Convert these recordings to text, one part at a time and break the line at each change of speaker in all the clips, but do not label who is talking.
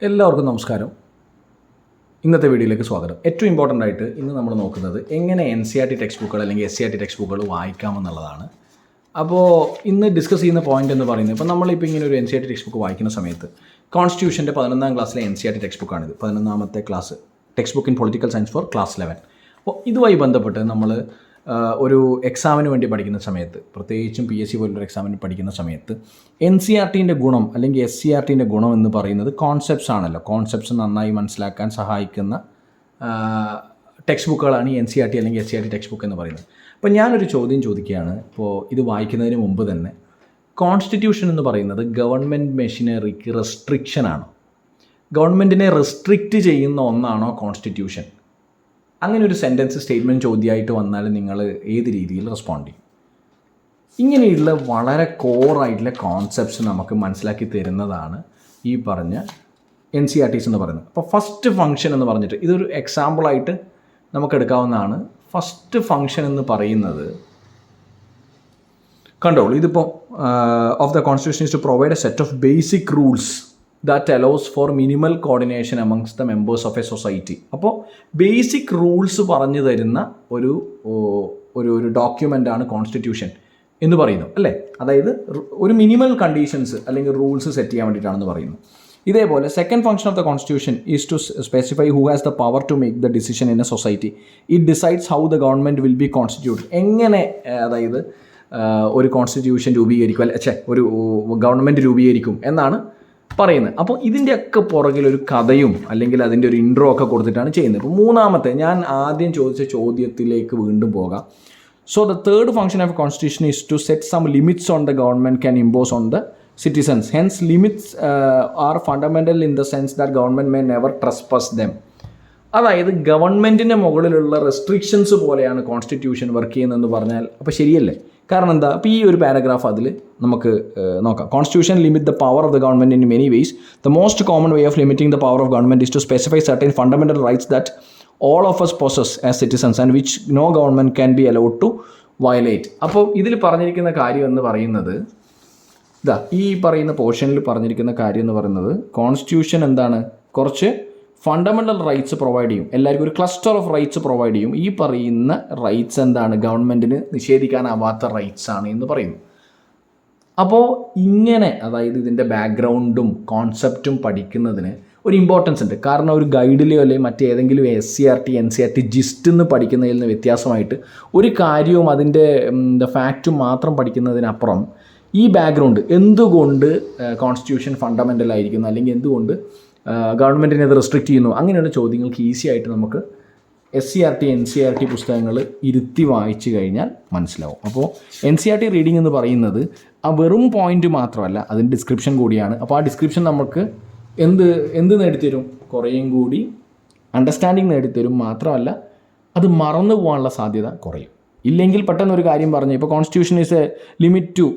എല്ലാവർക്കും നമസ്കാരം. ഇന്നത്തെ വീഡിയോയിലേക്ക് സ്വാഗതം. ഏറ്റവും ഇമ്പോർട്ടൻ്റ് ആയിട്ട് ഇന്ന് നമ്മൾ നോക്കുന്നത് എങ്ങനെ NCERT ടെക്സ്റ്റ് ബുക്കുകൾ അല്ലെങ്കിൽ SCERT ടെക്സ്റ്റ് ബുക്കുകൾ വായിക്കാമെന്നുള്ളതാണ്. അപ്പോൾ ഇന്ന് ഡിസ്കസ് ചെയ്യുന്ന പോയിന്റ് എന്ന് പറയുന്നത്, ഇപ്പോൾ നമ്മളിപ്പോൾ ഇങ്ങനെ ഒരു NCERT ടെക്സ്റ്റ് ബുക്ക് വായിക്കുന്ന സമയത്ത് കോൺസ്റ്റിറ്റ്യൂഷൻ്റെ 11ാം ക്ലാസ്സിലെ NCERT ടെക്സ്റ്റ് ബുക്കാണിത്. 11ാമത്തെ class text book in political science for class 11. അപ്പോൾ ഇതുമായി ബന്ധപ്പെട്ട് നമ്മൾ ഒരു എക്സാമിന് വേണ്ടി പഠിക്കുന്ന സമയത്ത്, പ്രത്യേകിച്ചും PSC പോലുള്ളൊരു എക്സാമിന് പഠിക്കുന്ന സമയത്ത് NCERTൻ്റെ ഗുണം അല്ലെങ്കിൽ SCERTൻ്റെ ഗുണം എന്ന് പറയുന്നത് കോൺസെപ്റ്റ്സ് ആണല്ലോ. കോൺസെപ്റ്റ്സ് നന്നായി മനസ്സിലാക്കാൻ സഹായിക്കുന്ന ടെക്സ്റ്റ് ബുക്കുകളാണ് ഈ NCERT അല്ലെങ്കിൽ SCERT ടെക്സ്റ്റ് ബുക്ക് എന്ന് പറയുന്നത്. അപ്പോൾ ഞാനൊരു ചോദ്യം ചോദിക്കുകയാണ്. ഇപ്പോൾ ഇത് വായിക്കുന്നതിന് മുമ്പ് തന്നെ, കോൺസ്റ്റിറ്റ്യൂഷൻ എന്ന് പറയുന്നത് ഗവൺമെൻറ് മെഷീനറിക്ക് റെസ്ട്രിക്ഷനാണോ? ഗവൺമെൻറ്റിനെ റെസ്ട്രിക്റ്റ് ചെയ്യുന്ന ഒന്നാണോ കോൺസ്റ്റിറ്റ്യൂഷൻ? അങ്ങനെ ഒരു സെൻറ്റൻസ് സ്റ്റേറ്റ്മെൻറ്റ് ചോദ്യമായിട്ട് വന്നാൽ നിങ്ങൾ ഏത് രീതിയിൽ റെസ്പോണ്ട് ചെയ്യും? ഇങ്ങനെയുള്ള വളരെ കോറായിട്ടുള്ള കോൺസെപ്റ്റ്സ് നമുക്ക് മനസ്സിലാക്കി തരുന്നതാണ് ഈ പറഞ്ഞ NCERTs എന്ന് പറയുന്നത്. അപ്പോൾ ഫസ്റ്റ് ഫംഗ്ഷൻ എന്ന് പറഞ്ഞിട്ട് ഇതൊരു എക്സാമ്പിളായിട്ട് നമുക്ക് എടുക്കാവുന്നതാണ്. ഫസ്റ്റ് ഫംഗ്ഷൻ എന്ന് പറയുന്നത് കണ്ടോളൂ. ഇതിപ്പോൾ of the constitution is to provide a set of basic rules that allows for minimal coordination amongst the members of a society. അപ്പോൾ ബേസിക് റൂൾസ് പറഞ്ഞു തരുന്ന ഒരു ഡോക്യുമെൻ്റാണ് കോൺസ്റ്റിറ്റ്യൂഷൻ എന്ന് പറയുന്നു, അല്ലേ? അതായത് ഒരു മിനിമൽ കണ്ടീഷൻസ് അല്ലെങ്കിൽ റൂൾസ് സെറ്റ് ചെയ്യാൻ വേണ്ടിയിട്ടാണെന്ന് പറയുന്നു. ഇതേപോലെ second function of the constitution is to specify who has the power to make the decision in a society. It decides how the government will be constituted. എങ്ങനെ, അതായത് ഒരു constitution രൂപീകരിക്കും, ഒരു ഗവൺമെൻറ് രൂപീകരിക്കും എന്നാണ് പറയുന്നത്. അപ്പോൾ ഇതിൻ്റെയൊക്കെ പുറകിലൊരു കഥയും അല്ലെങ്കിൽ അതിൻ്റെ ഒരു ഇൻട്രോ ഒക്കെ കൊടുത്തിട്ടാണ് ചെയ്യുന്നത്. ഇപ്പോൾ മൂന്നാമത്തെ, ഞാൻ ആദ്യം ചോദിച്ച ചോദ്യത്തിലേക്ക് വീണ്ടും പോകാം. So the third function of constitution is to set some limits on the government can impose on the citizens. Hence limits are fundamental in the sense that government may never trespass them. അതായത് ഗവൺമെൻറ്റിൻ്റെ മുകളിലുള്ള restrictions പോലെയാണ് constitution work ചെയ്യുന്നതെന്ന് പറഞ്ഞാൽ അപ്പോൾ ശരിയല്ലേ? കാരണം എന്താ? അപ്പോൾ ഈ ഒരു പാരഗ്രാഫ് അതിൽ നമുക്ക് നോക്കാം. Constitution limit the power of the government in many ways. The most common way of limiting the power of government is to specify certain fundamental rights that all of us possess as citizens and which no government can be allowed to violate. അപ്പോൾ ഇതിൽ പറഞ്ഞിരിക്കുന്ന കാര്യം എന്ന് പറയുന്നത് ഈ പറയുന്ന പോർഷനിൽ പറഞ്ഞിരിക്കുന്ന കാര്യം എന്ന് പറയുന്നത്, കോൺസ്റ്റിറ്റ്യൂഷൻ എന്താണ്, കുറച്ച് ഫണ്ടമെൻ്റൽ റൈറ്റ്സ് പ്രൊവൈഡ് ചെയ്യും, എല്ലാവർക്കും ഒരു ക്ലസ്റ്റർ ഓഫ് റൈറ്റ്സ് പ്രൊവൈഡ് ചെയ്യും. ഈ പറയുന്ന റൈറ്റ്സ് എന്താണ്, ഗവൺമെൻറ്റിന് നിഷേധിക്കാനാവാത്ത റൈറ്റ്സ് ആണ് എന്ന് പറയുന്നു. അപ്പോൾ ഇങ്ങനെ, അതായത് ഇതിൻ്റെ ബാക്ക്ഗ്രൗണ്ടും കോൺസെപ്റ്റും പഠിക്കുന്നതിന് ഒരു ഇമ്പോർട്ടൻസ് ഉണ്ട്. കാരണം ഒരു ഗൈഡിലെയോ അല്ലെങ്കിൽ മറ്റേതെങ്കിലും SCERT NCERT ജിസ്റ്റ് എന്ന് പഠിക്കുന്നതിൽ നിന്ന് വ്യത്യാസമായിട്ട് ഒരു കാര്യവും അതിൻ്റെ ഫാക്റ്റും മാത്രം പഠിക്കുന്നതിനപ്പുറം ഈ ബാക്ക്ഗ്രൗണ്ട്, എന്തുകൊണ്ട് കോൺസ്റ്റിറ്റ്യൂഷൻ ഫണ്ടമെൻ്റൽ ആയിരിക്കുന്നു അല്ലെങ്കിൽ എന്തുകൊണ്ട് ഗവൺമെൻറ്റിനെ അത് റെസ്ട്രിക്റ്റ് ചെയ്യുന്നു, അങ്ങനെയുള്ള ചോദ്യങ്ങൾക്ക് ഈസി ആയിട്ട് നമുക്ക് SCERT NCERT പുസ്തകങ്ങൾ ഇരുത്തി വായിച്ചു കഴിഞ്ഞാൽ മനസ്സിലാവും. അപ്പോൾ NCERT റീഡിംഗ് എന്ന് പറയുന്നത് ആ വെറും പോയിൻ്റ് മാത്രമല്ല, അതിൻ്റെ ഡിസ്ക്രിപ്ഷൻ കൂടിയാണ്. അപ്പോൾ ആ ഡിസ്ക്രിപ്ഷൻ നമുക്ക് എന്ത് നേടിത്തരും? കുറേയും കൂടി അണ്ടർസ്റ്റാൻഡിങ് നേടിത്തരും. മാത്രമല്ല അത് മറന്നു പോകാനുള്ള സാധ്യത കുറയും. ഇല്ലെങ്കിൽ പെട്ടെന്നൊരു കാര്യം പറഞ്ഞു, ഇപ്പോൾ constitution is a limit to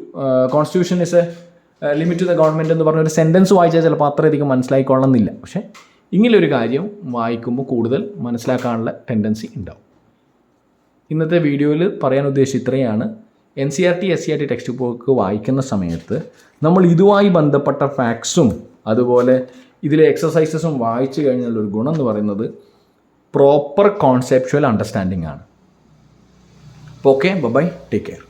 the government എന്ന് പറഞ്ഞൊരു സെൻറ്റൻസ് വായിച്ചാൽ ചിലപ്പോൾ അത്രയധികം മനസ്സിലായിക്കൊള്ളണമെന്നില്ല. പക്ഷേ ഇങ്ങനൊരു കാര്യം വായിക്കുമ്പോൾ കൂടുതൽ മനസ്സിലാക്കാനുള്ള ടെൻഡൻസി ഉണ്ടാവും. ഇന്നത്തെ വീഡിയോയിൽ പറയാൻ ഉദ്ദേശിച്ച ഇത്രയാണ്. NCERT SCERT ടെക്സ്റ്റ് ബുക്ക് വായിക്കുന്ന സമയത്ത് നമ്മൾ ഇതുമായി ബന്ധപ്പെട്ട ഫാക്ട്സും അതുപോലെ ഇതിലെ എക്സസൈസസും വായിച്ചു കഴിഞ്ഞാലൊരു ഗുണം എന്ന് പറയുന്നത് പ്രോപ്പർ കോൺസെപ്ച്വൽ അണ്ടർസ്റ്റാൻഡിംഗ് ആണ്. Okay, bye, take care.